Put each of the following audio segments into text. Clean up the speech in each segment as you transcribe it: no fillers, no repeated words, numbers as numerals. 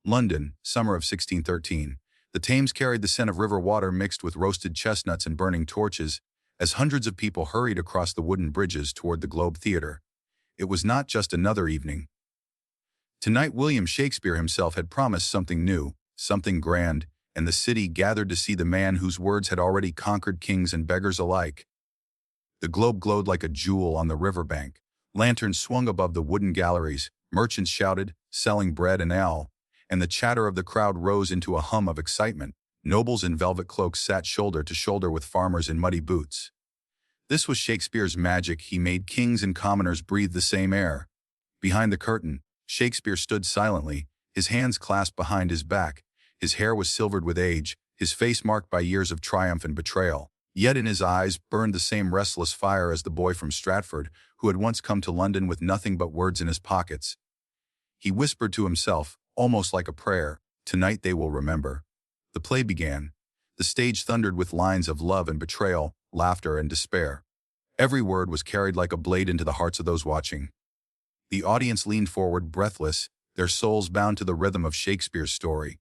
London, summer of 1613. The Thames carried the scent of river water mixed with roasted chestnuts and burning torches as hundreds of people hurried across the wooden bridges toward the Globe Theatre. It was not just another evening. Tonight William Shakespeare himself had promised something new, something grand, and the city gathered to see the man whose words had already conquered kings and beggars alike. The Globe glowed like a jewel on the riverbank. Lanterns swung above the wooden galleries, merchants shouted, selling bread and ale, and the chatter of the crowd rose into a hum of excitement. Nobles in velvet cloaks sat shoulder to shoulder with farmers in muddy boots. This was Shakespeare's magic. He made kings and commoners breathe the same air. Behind the curtain, Shakespeare stood silently, his hands clasped behind his back. His hair was silvered with age, his face marked by years of triumph and betrayal. Yet in his eyes burned the same restless fire as the boy from Stratford, who had once come to London with nothing but words in his pockets. He whispered to himself, almost like a prayer, "Tonight they will remember." The play began. The stage thundered with lines of love and betrayal, laughter and despair. Every word was carried like a blade into the hearts of those watching. The audience leaned forward breathless, their souls bound to the rhythm of Shakespeare's story.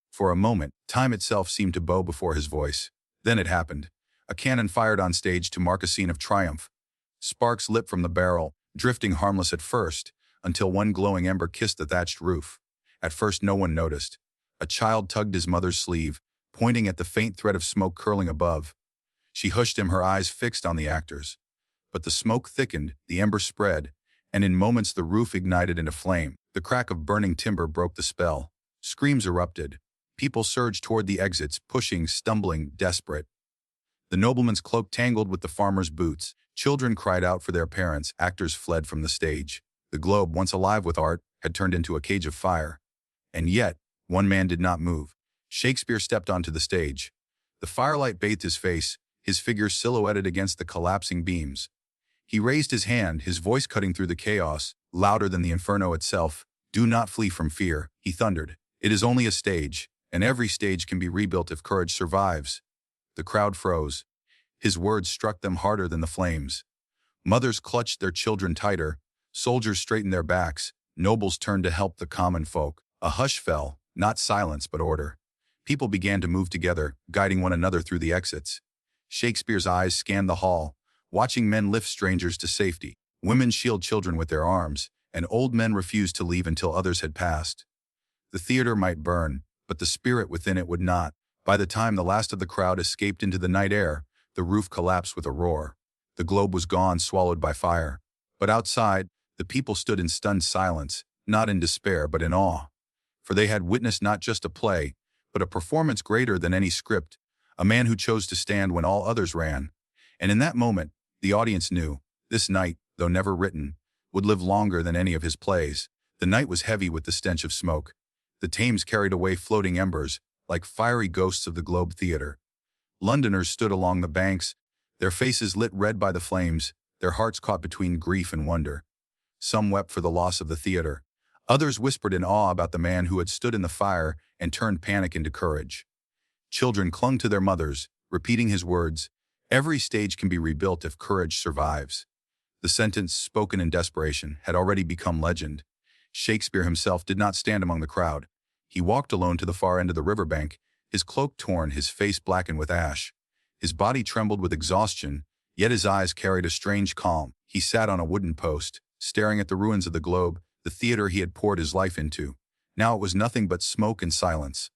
For a moment, time itself seemed to bow before his voice. Then it happened. A cannon fired on stage to mark a scene of triumph. Sparks lit from the barrel, drifting harmless at first, until one glowing ember kissed the thatched roof. At first no one noticed. A child tugged his mother's sleeve, pointing at the faint thread of smoke curling above. She hushed him, her eyes fixed on the actors. But the smoke thickened, the ember spread, and in moments the roof ignited into flame. The crack of burning timber broke the spell. Screams erupted. People surged toward the exits, pushing, stumbling, desperate. The nobleman's cloak tangled with the farmer's boots. Children cried out for their parents. Actors fled from the stage. The Globe, once alive with art, had turned into a cage of fire. And yet, one man did not move. Shakespeare stepped onto the stage. The firelight bathed his face, his figure silhouetted against the collapsing beams. He raised his hand, his voice cutting through the chaos, louder than the inferno itself. "Do not flee from fear," he thundered. "It is only a stage, and every stage can be rebuilt if courage survives." The crowd froze. His words struck them harder than the flames. Mothers clutched their children tighter, soldiers straightened their backs, nobles turned to help the common folk. A hush fell, not silence but order. People began to move together, guiding one another through the exits. Shakespeare's eyes scanned the hall, watching men lift strangers to safety. Women shield children with their arms, and old men refused to leave until others had passed. The theater might burn, but the spirit within it would not. By the time the last of the crowd escaped into the night air, the roof collapsed with a roar. The Globe was gone, swallowed by fire. But outside, the people stood in stunned silence, not in despair but in awe. For they had witnessed not just a play, but a performance greater than any script, a man who chose to stand when all others ran. And in that moment, the audience knew, this night, though never written, would live longer than any of his plays. The night was heavy with the stench of smoke. The Thames carried away floating embers, like fiery ghosts of the Globe Theatre. Londoners stood along the banks, their faces lit red by the flames, their hearts caught between grief and wonder. Some wept for the loss of the theater. Others whispered in awe about the man who had stood in the fire and turned panic into courage. Children clung to their mothers, repeating his words, "Every stage can be rebuilt if courage survives." The sentence, spoken in desperation, had already become legend. Shakespeare himself did not stand among the crowd. He walked alone to the far end of the riverbank, his cloak torn, his face blackened with ash. His body trembled with exhaustion, yet his eyes carried a strange calm. He sat on a wooden post, staring at the ruins of the Globe, the theater he had poured his life into. Now it was nothing but smoke and silence.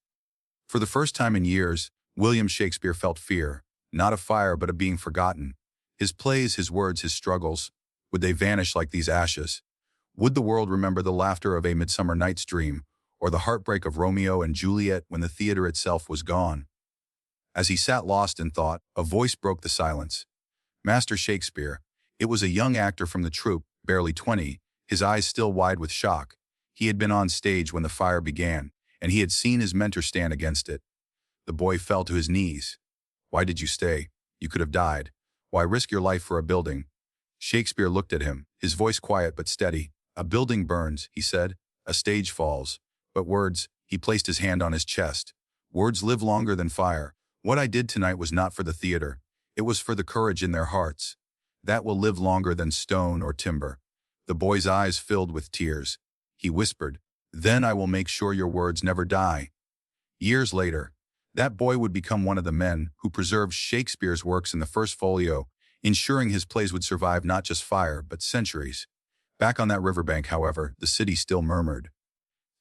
For the first time in years, William Shakespeare felt fear, not of fire but of being forgotten. His plays, his words, his struggles, would they vanish like these ashes? Would the world remember the laughter of A Midsummer Night's Dream, or the heartbreak of Romeo and Juliet when the theater itself was gone? As he sat lost in thought, a voice broke the silence. "Master Shakespeare." It was a young actor from the troupe, barely 20, his eyes still wide with shock. He had been on stage when the fire began, and he had seen his mentor stand against it. The boy fell to his knees. "Why did you stay? You could have died. Why risk your life for a building?" Shakespeare looked at him, his voice quiet but steady. "A building burns," he said. "A stage falls. But words," he placed his hand on his chest. "Words live longer than fire. What I did tonight was not for the theater. It was for the courage in their hearts. That will live longer than stone or timber." The boy's eyes filled with tears. He whispered, Then I will make sure your words never die." Years later, that boy would become one of the men who preserved Shakespeare's works in the first folio, ensuring his plays would survive not just fire, but centuries. Back on that riverbank, however, the city still murmured.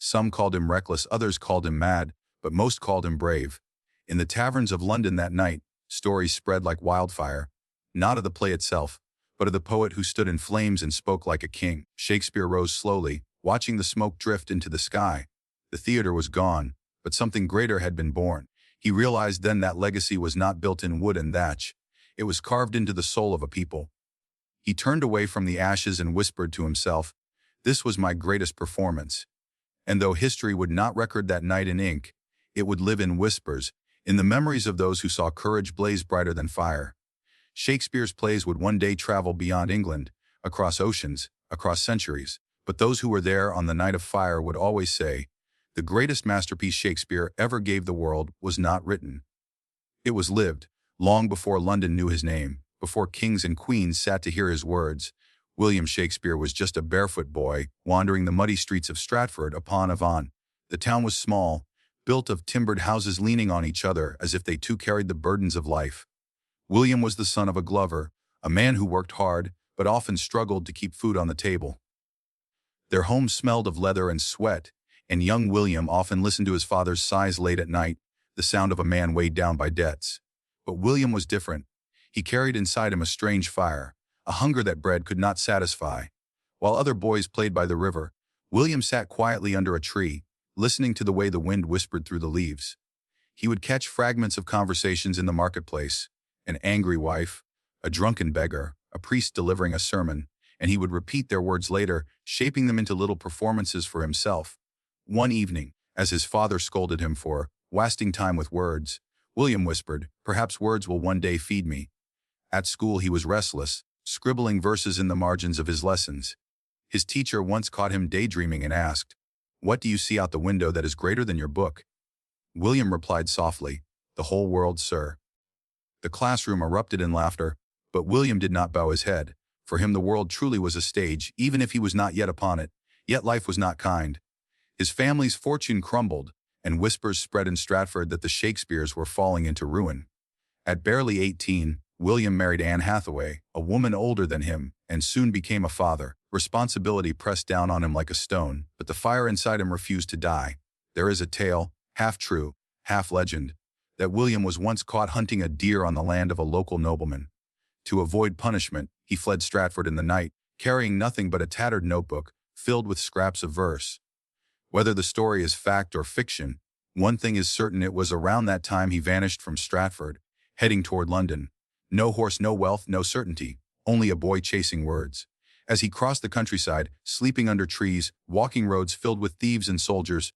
Some called him reckless, others called him mad, but most called him brave. In the taverns of London that night, stories spread like wildfire, not of the play itself, but of the poet who stood in flames and spoke like a king. Shakespeare rose slowly, watching the smoke drift into the sky. The theater was gone, but something greater had been born. He realized then that legacy was not built in wood and thatch. It was carved into the soul of a people. He turned away from the ashes and whispered to himself, "This was my greatest performance." And though history would not record that night in ink, it would live in whispers, in the memories of those who saw courage blaze brighter than fire. Shakespeare's plays would one day travel beyond England, across oceans, across centuries, but those who were there on the night of fire would always say, "The greatest masterpiece Shakespeare ever gave the world was not written. It was lived, long before London knew his name, before kings and queens sat to hear his words. William Shakespeare was just a barefoot boy, wandering the muddy streets of Stratford upon Avon. The town was small, built of timbered houses leaning on each other as if they too carried the burdens of life. William was the son of a glover, a man who worked hard, but often struggled to keep food on the table. Their home smelled of leather and sweat, and young William often listened to his father's sighs late at night, the sound of a man weighed down by debts. But William was different. He carried inside him a strange fire, a hunger that bread could not satisfy. While other boys played by the river, William sat quietly under a tree, listening to the way the wind whispered through the leaves. He would catch fragments of conversations in the marketplace, an angry wife, a drunken beggar, a priest delivering a sermon, and he would repeat their words later, shaping them into little performances for himself. One evening, as his father scolded him for wasting time with words, William whispered, "Perhaps words will one day feed me." At school he was restless, scribbling verses in the margins of his lessons. His teacher once caught him daydreaming and asked, "What do you see out the window that is greater than your book?" William replied softly, "The whole world, sir." The classroom erupted in laughter, but William did not bow his head. For him the world truly was a stage, even if he was not yet upon it. Yet life was not kind. His family's fortune crumbled, and whispers spread in Stratford that the Shakespeares were falling into ruin. At barely 18, William married Anne Hathaway, a woman older than him, and soon became a father. Responsibility pressed down on him like a stone, but the fire inside him refused to die. There is a tale, half true, half legend, that William was once caught hunting a deer on the land of a local nobleman. To avoid punishment, he fled Stratford in the night, carrying nothing but a tattered notebook filled with scraps of verse. Whether the story is fact or fiction, one thing is certain: it was around that time he vanished from Stratford, heading toward London. No horse, no wealth, no certainty, only a boy chasing words. As he crossed the countryside, sleeping under trees, walking roads filled with thieves and soldiers,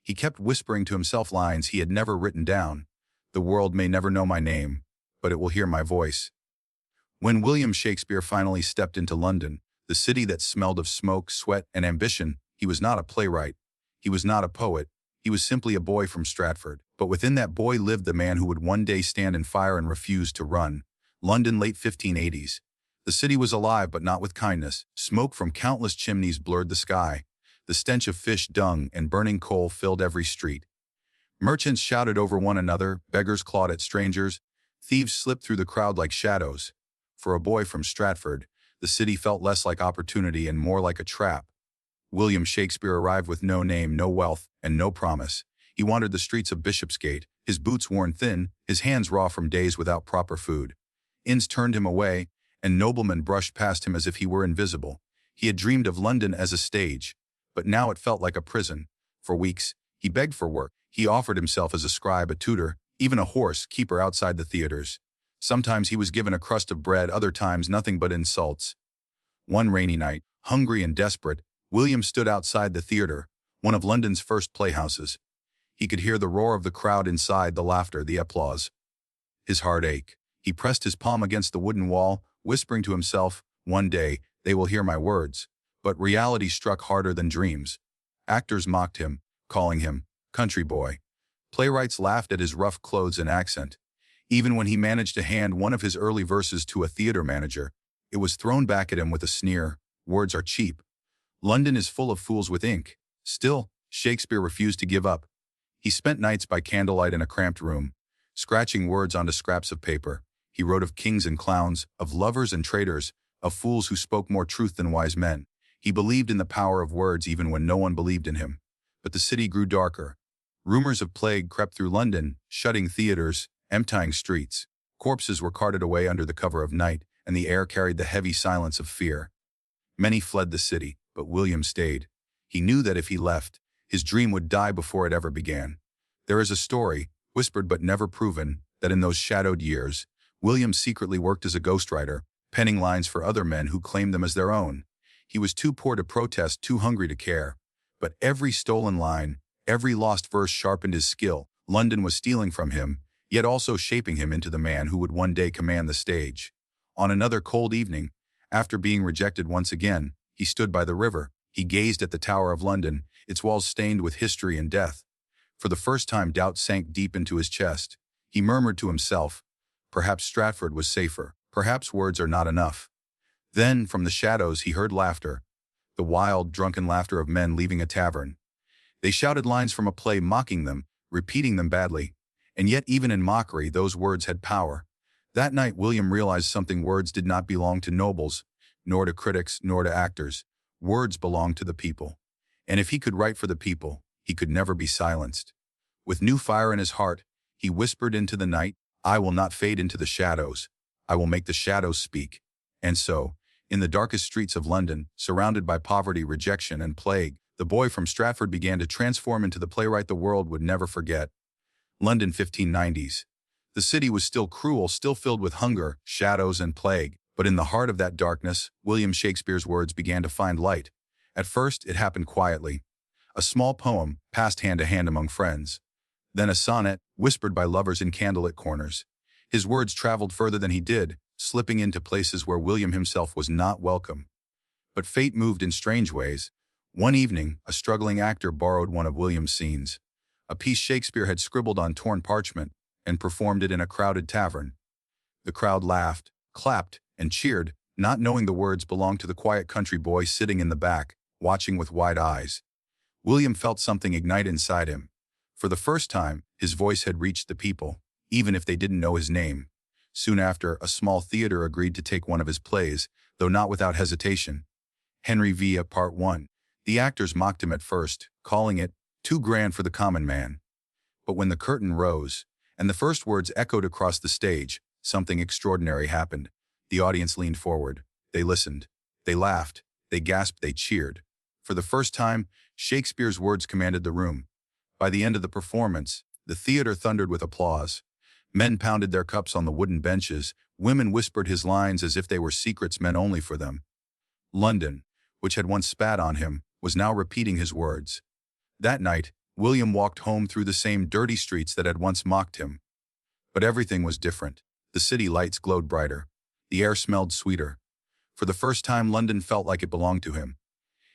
he kept whispering to himself lines he had never written down. "The world may never know my name, but it will hear my voice." When William Shakespeare finally stepped into London, the city that smelled of smoke, sweat, and ambition, he was not a playwright. He was not a poet. He was simply a boy from Stratford. But within that boy lived the man who would one day stand in fire and refuse to run. London, late 1580s. The city was alive, but not with kindness. Smoke from countless chimneys blurred the sky. The stench of fish, dung, and burning coal filled every street. Merchants shouted over one another, beggars clawed at strangers, thieves slipped through the crowd like shadows. For a boy from Stratford, the city felt less like opportunity and more like a trap. William Shakespeare arrived with no name, no wealth, and no promise. He wandered the streets of Bishopsgate, his boots worn thin, his hands raw from days without proper food. Inns turned him away, and noblemen brushed past him as if he were invisible. He had dreamed of London as a stage, but now it felt like a prison. For weeks, he begged for work. He offered himself as a scribe, a tutor, even a horse keeper outside the theaters. Sometimes he was given a crust of bread, other times nothing but insults. One rainy night, hungry and desperate, William stood outside the theater, one of London's first playhouses. He could hear the roar of the crowd inside, the laughter, the applause. His heart ached. He pressed his palm against the wooden wall, whispering to himself, "One day, they will hear my words." But reality struck harder than dreams. Actors mocked him, calling him country boy. Playwrights laughed at his rough clothes and accent. Even when he managed to hand one of his early verses to a theater manager, it was thrown back at him with a sneer. Words are cheap. London is full of fools with ink. Still, Shakespeare refused to give up. He spent nights by candlelight in a cramped room, scratching words onto scraps of paper. He wrote of kings and clowns, of lovers and traitors, of fools who spoke more truth than wise men. He believed in the power of words even when no one believed in him. But the city grew darker. Rumors of plague crept through London, shutting theaters, emptying streets. Corpses were carted away under the cover of night, and the air carried the heavy silence of fear. Many fled the city, but William stayed. He knew that if he left, his dream would die before it ever began. There is a story, whispered but never proven, that in those shadowed years, William secretly worked as a ghostwriter, penning lines for other men who claimed them as their own. He was too poor to protest, too hungry to care. But every stolen line, every lost verse sharpened his skill. London was stealing from him, yet also shaping him into the man who would one day command the stage. On another cold evening, after being rejected once again, he stood by the river. He gazed at the Tower of London, its walls stained with history and death. For the first time, doubt sank deep into his chest. He murmured to himself, "Perhaps Stratford was safer. Perhaps words are not enough." Then, from the shadows, he heard laughter, the wild, drunken laughter of men leaving a tavern. They shouted lines from a play, mocking them, repeating them badly. And yet, even in mockery, those words had power. That night, William realized something: words did not belong to nobles, nor to critics, nor to actors. Words belonged to the people. And if he could write for the people, he could never be silenced. With new fire in his heart, he whispered into the night, "I will not fade into the shadows. I will make the shadows speak." And so, in the darkest streets of London, surrounded by poverty, rejection, and plague, the boy from Stratford began to transform into the playwright the world would never forget. London, 1590s. The city was still cruel, still filled with hunger, shadows, and plague. But in the heart of that darkness, William Shakespeare's words began to find light. At first, it happened quietly. A small poem, passed hand to hand among friends. Then a sonnet, whispered by lovers in candlelit corners. His words traveled further than he did, slipping into places where William himself was not welcome. But fate moved in strange ways. One evening, a struggling actor borrowed one of William's scenes, a piece Shakespeare had scribbled on torn parchment, and performed it in a crowded tavern. The crowd laughed, clapped, and cheered, not knowing the words belonged to the quiet country boy sitting in the back, watching with wide eyes. William felt something ignite inside him. For the first time, his voice had reached the people, even if they didn't know his name. Soon after, a small theater agreed to take one of his plays, though not without hesitation. Henry Villa, Part 1. The actors mocked him at first, calling it too grand for the common man. But when the curtain rose, and the first words echoed across the stage, something extraordinary happened. The audience leaned forward. They listened. They laughed. They gasped. They cheered. For the first time, Shakespeare's words commanded the room. By the end of the performance, the theater thundered with applause. Men pounded their cups on the wooden benches. Women whispered his lines as if they were secrets meant only for them. London, which had once spat on him, was now repeating his words. That night, William walked home through the same dirty streets that had once mocked him. But everything was different. The city lights glowed brighter. The air smelled sweeter. For the first time, London felt like it belonged to him.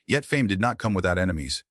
Yet fame did not come without enemies.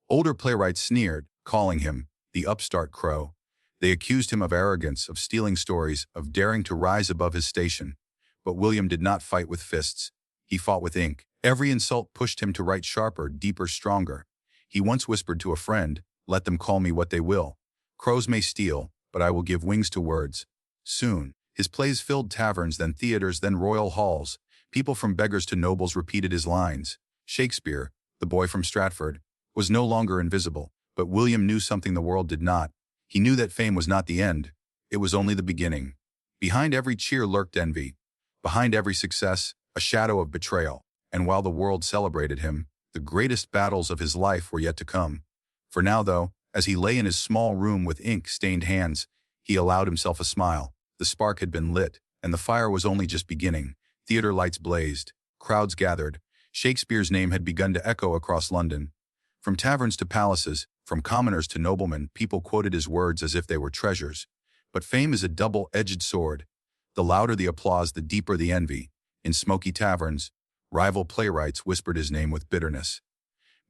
Older playwrights sneered, calling him the upstart crow. They accused him of arrogance, of stealing stories, of daring to rise above his station. But William did not fight with fists. He fought with ink. Every insult pushed him to write sharper, deeper, stronger. He once whispered to a friend, "Let them call me what they will. Crows may steal, but I will give wings to words." Soon, his plays filled taverns, then theaters, then royal halls. People from beggars to nobles repeated his lines. Shakespeare, the boy from Stratford, was no longer invisible. But William knew something the world did not. He knew that fame was not the end. It was only the beginning. Behind every cheer lurked envy. Behind every success, a shadow of betrayal. And while the world celebrated him, the greatest battles of his life were yet to come. For now, though, as he lay in his small room with ink-stained hands, he allowed himself a smile. The spark had been lit, and the fire was only just beginning. Theater lights blazed. Crowds gathered. Shakespeare's name had begun to echo across London. From taverns to palaces, from commoners to noblemen, people quoted his words as if they were treasures. But fame is a double-edged sword. The louder the applause, the deeper the envy. In smoky taverns, rival playwrights whispered his name with bitterness.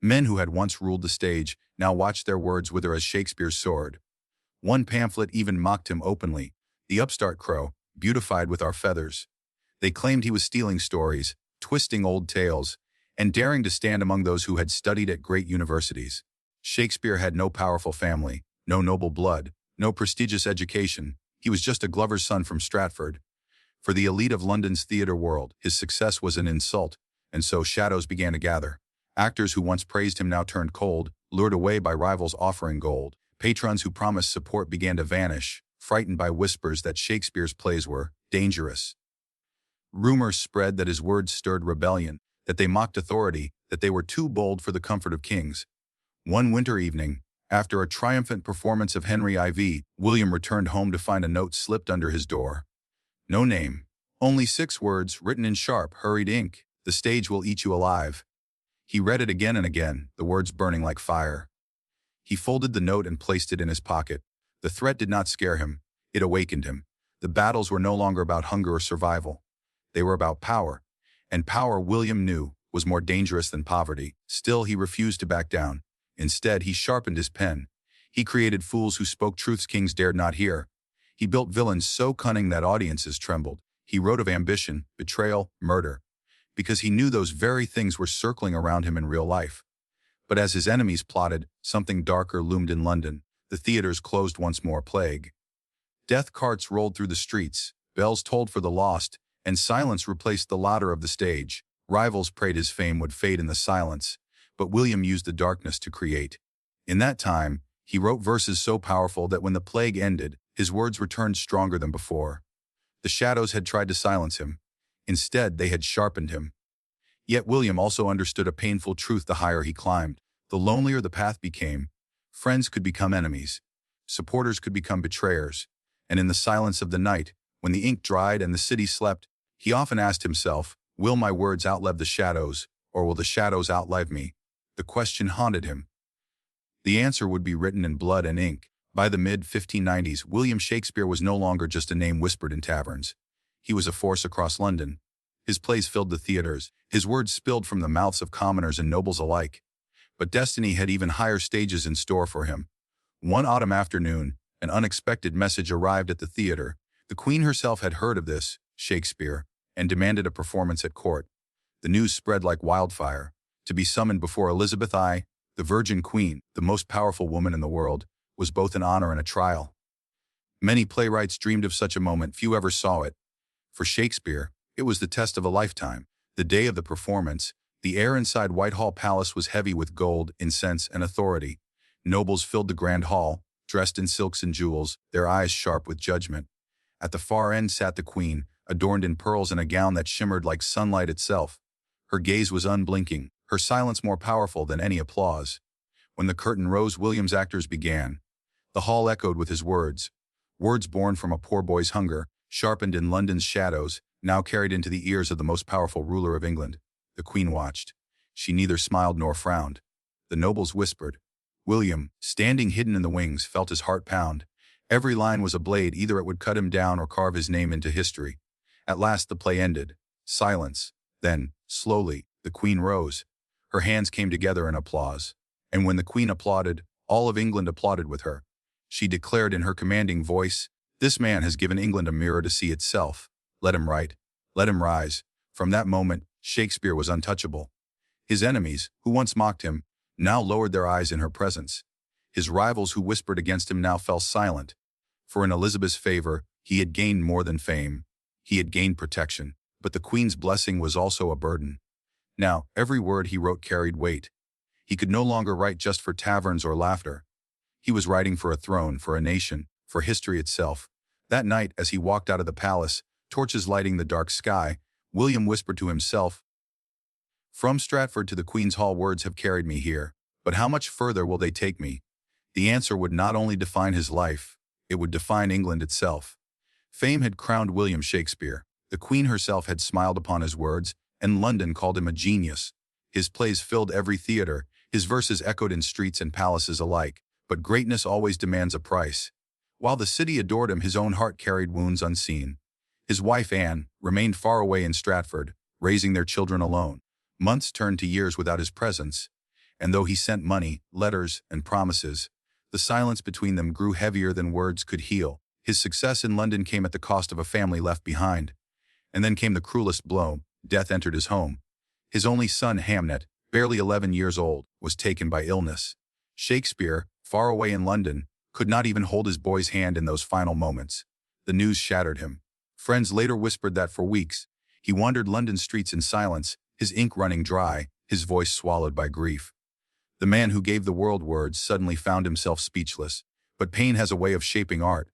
Men who had once ruled the stage now watched their words wither as Shakespeare's sword. One pamphlet even mocked him openly, the upstart crow, beautified with our feathers. They claimed he was stealing stories, twisting old tales, and daring to stand among those who had studied at great universities. Shakespeare had no powerful family, no noble blood, no prestigious education. He was just a glover's son from Stratford. For the elite of London's theatre world, his success was an insult, and so shadows began to gather. Actors who once praised him now turned cold, lured away by rivals offering gold. Patrons who promised support began to vanish, frightened by whispers that Shakespeare's plays were dangerous. Rumors spread that his words stirred rebellion, that they mocked authority, that they were too bold for the comfort of kings. One winter evening, after a triumphant performance of Henry IV, William returned home to find a note slipped under his door. No name, only 6 words written in sharp, hurried ink. The stage will eat you alive. He read it again and again, the words burning like fire. He folded the note and placed it in his pocket. The threat did not scare him. It awakened him. The battles were no longer about hunger or survival. They were about power. And power, William knew, was more dangerous than poverty. Still, he refused to back down. Instead, he sharpened his pen. He created fools who spoke truths kings dared not hear. He built villains so cunning that audiences trembled. He wrote of ambition, betrayal, murder, because he knew those very things were circling around him in real life. But as his enemies plotted, something darker loomed in London. The theaters closed once more. Plague. Death carts rolled through the streets, bells tolled for the lost, and silence replaced the laughter of the stage. Rivals prayed his fame would fade in the silence, but William used the darkness to create. In that time, he wrote verses so powerful that when the plague ended, his words returned stronger than before. The shadows had tried to silence him. Instead, they had sharpened him. Yet William also understood a painful truth the higher he climbed. The lonelier the path became, friends could become enemies. Supporters could become betrayers. And in the silence of the night, when the ink dried and the city slept, he often asked himself, will my words outlive the shadows, or will the shadows outlive me? The question haunted him. The answer would be written in blood and ink. By the mid-1590s, William Shakespeare was no longer just a name whispered in taverns. He was a force across London. His plays filled the theaters. His words spilled from the mouths of commoners and nobles alike. But destiny had even higher stages in store for him. One autumn afternoon, an unexpected message arrived at the theater. The Queen herself had heard of this, Shakespeare, and demanded a performance at court. The news spread like wildfire. To be summoned before Elizabethan, the Virgin Queen, the most powerful woman in the world, was both an honor and a trial. Many playwrights dreamed of such a moment. Few ever saw it. For Shakespeare, it was the test of a lifetime. The day of the performance, the air inside Whitehall Palace was heavy with gold, incense, and authority. Nobles filled the grand hall, dressed in silks and jewels, their eyes sharp with judgment. At the far end sat the Queen, adorned in pearls and a gown that shimmered like sunlight itself. Her gaze was unblinking, her silence more powerful than any applause. When the curtain rose, William's actors began. The hall echoed with his words. Words born from a poor boy's hunger, sharpened in London's shadows, now carried into the ears of the most powerful ruler of England. The Queen watched. She neither smiled nor frowned. The nobles whispered. William, standing hidden in the wings, felt his heart pound. Every line was a blade, either it would cut him down or carve his name into history. At last the play ended. Silence. Then, slowly, the Queen rose. Her hands came together in applause. And when the Queen applauded, all of England applauded with her. She declared in her commanding voice, "This man has given England a mirror to see itself. Let him write. Let him rise." From that moment, Shakespeare was untouchable. His enemies, who once mocked him, now lowered their eyes in her presence. His rivals who whispered against him now fell silent. For in Elizabeth's favor, he had gained more than fame. He had gained protection. But the Queen's blessing was also a burden. Now, every word he wrote carried weight. He could no longer write just for taverns or laughter. He was writing for a throne, for a nation, for history itself. That night, as he walked out of the palace, torches lighting the dark sky, William whispered to himself, "From Stratford to the Queen's Hall words have carried me here, but how much further will they take me?" The answer would not only define his life, it would define England itself. Fame had crowned William Shakespeare. The Queen herself had smiled upon his words, and London called him a genius. His plays filled every theater, his verses echoed in streets and palaces alike. But greatness always demands a price. While the city adored him, his own heart carried wounds unseen. His wife, Anne, remained far away in Stratford, raising their children alone. Months turned to years without his presence, and though he sent money, letters, and promises, the silence between them grew heavier than words could heal. His success in London came at the cost of a family left behind. And then came the cruelest blow. Death entered his home. His only son, Hamnet, barely 11 years old, was taken by illness. Shakespeare, far away in London, could not even hold his boy's hand in those final moments. The news shattered him. Friends later whispered that for weeks, he wandered London streets in silence, his ink running dry, his voice swallowed by grief. The man who gave the world words suddenly found himself speechless. But pain has a way of shaping art.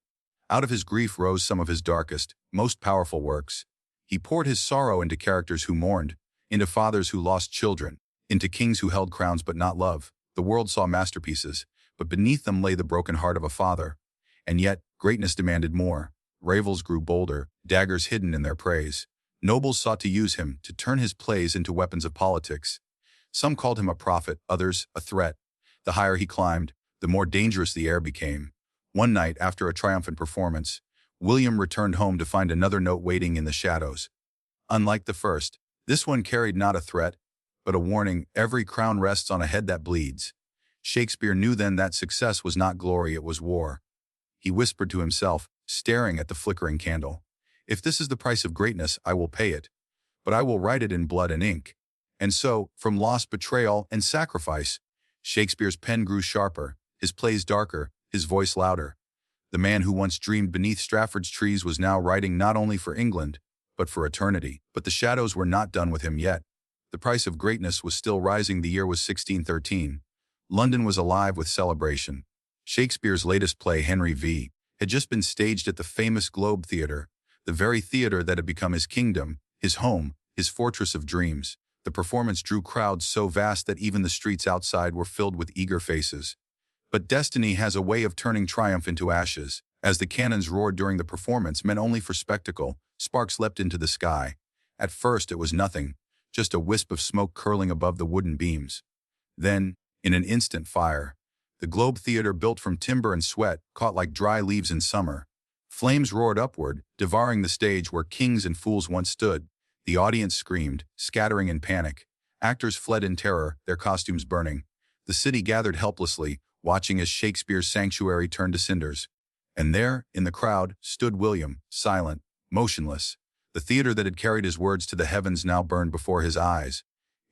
Out of his grief rose some of his darkest, most powerful works. He poured his sorrow into characters who mourned, into fathers who lost children, into kings who held crowns but not love. The world saw masterpieces, but beneath them lay the broken heart of a father. And yet, greatness demanded more. Rivals grew bolder, daggers hidden in their praise. Nobles sought to use him, to turn his plays into weapons of politics. Some called him a prophet, others a threat. The higher he climbed, the more dangerous the air became. One night, after a triumphant performance, William returned home to find another note waiting in the shadows. Unlike the first, this one carried not a threat, but a warning: every crown rests on a head that bleeds. Shakespeare knew then that success was not glory, it was war. He whispered to himself, staring at the flickering candle, "If this is the price of greatness, I will pay it. But I will write it in blood and ink." And so, from loss, betrayal, and sacrifice, Shakespeare's pen grew sharper, his plays darker, his voice louder. The man who once dreamed beneath Stratford's trees was now writing not only for England, but for eternity. But the shadows were not done with him yet. The price of greatness was still rising. The year was 1613. London was alive with celebration. Shakespeare's latest play, Henry V, had just been staged at the famous Globe Theatre, the very theatre that had become his kingdom, his home, his fortress of dreams. The performance drew crowds so vast that even the streets outside were filled with eager faces. But destiny has a way of turning triumph into ashes. As the cannons roared during the performance, meant only for spectacle, sparks leapt into the sky. At first it was nothing, just a wisp of smoke curling above the wooden beams. Then, in an instant, fire. The Globe Theatre, built from timber and sweat, caught like dry leaves in summer. Flames roared upward, devouring the stage where kings and fools once stood. The audience screamed, scattering in panic. Actors fled in terror, their costumes burning. The city gathered helplessly, watching as Shakespeare's sanctuary turned to cinders. And there, in the crowd, stood William, silent, motionless. The theater that had carried his words to the heavens now burned before his eyes.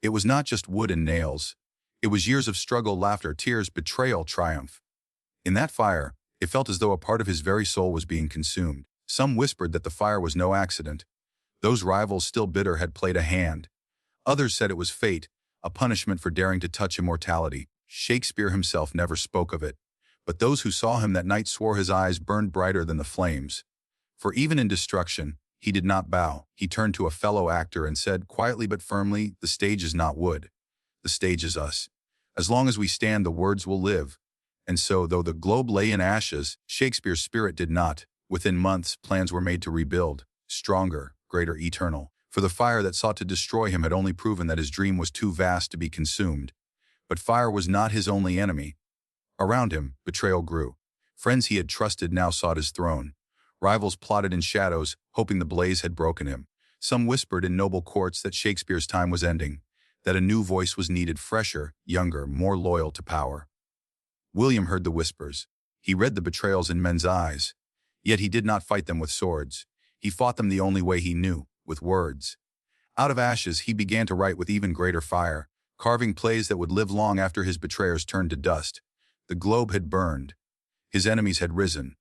It was not just wood and nails. It was years of struggle, laughter, tears, betrayal, triumph. In that fire, it felt as though a part of his very soul was being consumed. Some whispered that the fire was no accident. Those rivals, still bitter, had played a hand. Others said it was fate, a punishment for daring to touch immortality. Shakespeare himself never spoke of it, but those who saw him that night swore his eyes burned brighter than the flames. For even in destruction, he did not bow. He turned to a fellow actor and said, quietly but firmly, "The stage is not wood. The stage is us. As long as we stand, the words will live." And so, though the globe lay in ashes, Shakespeare's spirit did not. Within months, plans were made to rebuild, stronger, greater, eternal. For the fire that sought to destroy him had only proven that his dream was too vast to be consumed. But fire was not his only enemy. Around him, betrayal grew. Friends he had trusted now sought his throne. Rivals plotted in shadows, hoping the blaze had broken him. Some whispered in noble courts that Shakespeare's time was ending, that a new voice was needed, fresher, younger, more loyal to power. William heard the whispers. He read the betrayals in men's eyes. Yet he did not fight them with swords. He fought them the only way he knew, with words. Out of ashes, he began to write with even greater fire, carving plays that would live long after his betrayers turned to dust. The globe had burned. His enemies had risen.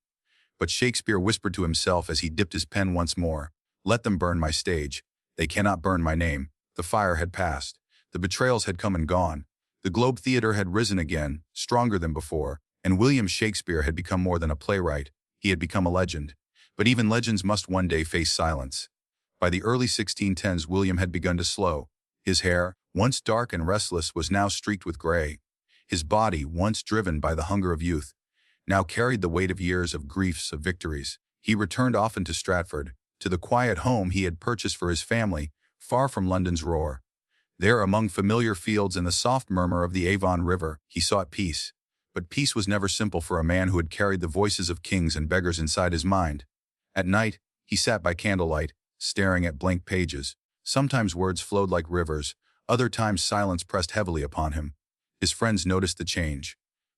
But Shakespeare whispered to himself as he dipped his pen once more, "Let them burn my stage. They cannot burn my name." The fire had passed. The betrayals had come and gone. The Globe Theatre had risen again, stronger than before, and William Shakespeare had become more than a playwright. He had become a legend. But even legends must one day face silence. By the early 1610s, William had begun to slow. His hair, once dark and restless, was now streaked with gray. His body, once driven by the hunger of youth, now carried the weight of years, of griefs, of victories. He returned often to Stratford, to the quiet home he had purchased for his family, far from London's roar. There, among familiar fields and the soft murmur of the Avon River, he sought peace. But peace was never simple for a man who had carried the voices of kings and beggars inside his mind. At night, he sat by candlelight, staring at blank pages. Sometimes words flowed like rivers, other times silence pressed heavily upon him. His friends noticed the change.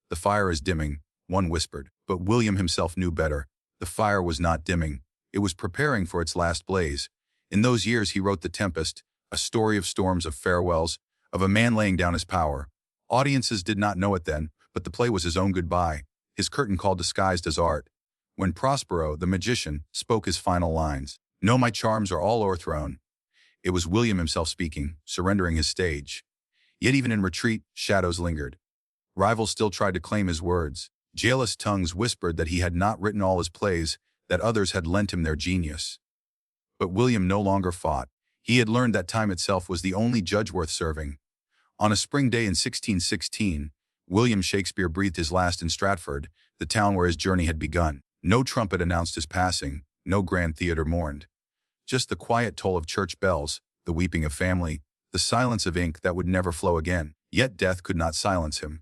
"The fire is dimming," one whispered. But William himself knew better. The fire was not dimming. It was preparing for its last blaze. In those years he wrote The Tempest, a story of storms, of farewells, of a man laying down his power. Audiences did not know it then, But the play was his own goodbye, his curtain call disguised as art. When Prospero, the magician, spoke his final lines, "No, my charms are all o'erthrown," it was William himself speaking, surrendering his stage. Yet even in retreat, shadows lingered. Rivals still tried to claim his words. Jealous tongues whispered that he had not written all his plays, that others had lent him their genius. But William no longer fought. He had learned that time itself was the only judge worth serving. On a spring day in 1616, William Shakespeare breathed his last in Stratford, the town where his journey had begun. No trumpet announced his passing, no grand theater mourned. Just the quiet toll of church bells, the weeping of family, the silence of ink that would never flow again. Yet death could not silence him,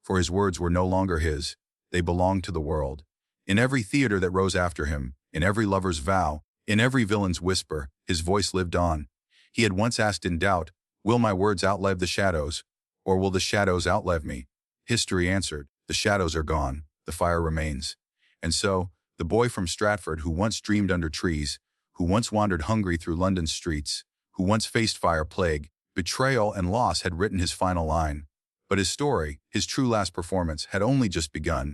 for his words were no longer his. They belonged to the world. In every theater that rose after him, in every lover's vow, in every villain's whisper, his voice lived on. He had once asked in doubt, "Will my words outlive the shadows, or will the shadows outlive me?" History answered, "The shadows are gone, the fire remains." And so, the boy from Stratford who once dreamed under trees, who once wandered hungry through London's streets, who once faced fire, plague, betrayal, and loss had written his final line. But his story, his true last performance, had only just begun.